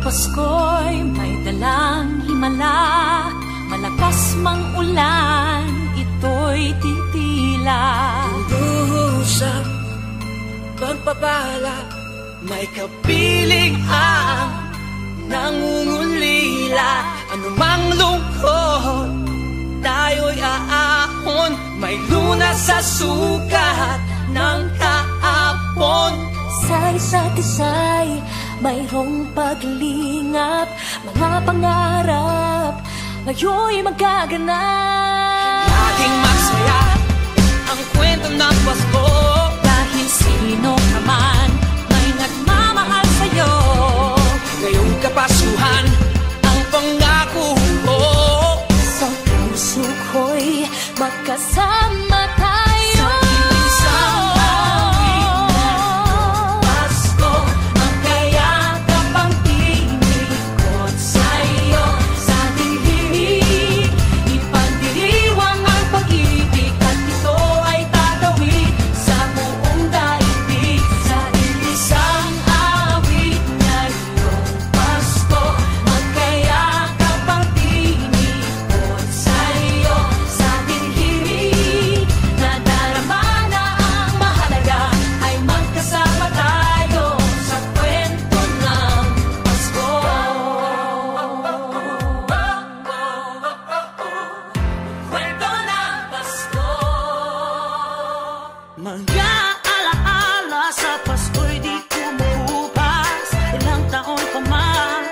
Pasko'y may dalang himala, malakas mang ulan, ito'y titila. Usap, pagpapala, may kapiling ang nangungulila. Anumang lungkot, tayo'y aahon, may lunas sa sukat ng kahapon. Sa isa't isa'y mayroong paglingap, mga pangarap ngayon'y magaganap. Laging masaya ang kwento ng Pasko, dahil sino ka man may nagmamahal sa'yo. ngayong kapasuhan ang pangako ko. Sa puso ko'y magkasama tayo. Sa isang awit ng Pasko, magkayakap ang tinikot sa'yo. Sa ating himig, ipagdiriwang ang pag-ibig, at ito ay tatawid sa buong daigdig. Sa isang awit ngayong Pasko, magkayakap ang tinikot sa'yo. Sa ating himig, nadarama na ang mahalaga, ay magkasama tayo sa kwento ng Pasko. Kwento ng Pasko. mga alaala sa Pasko'y di kumukupas. Ilang taon pa man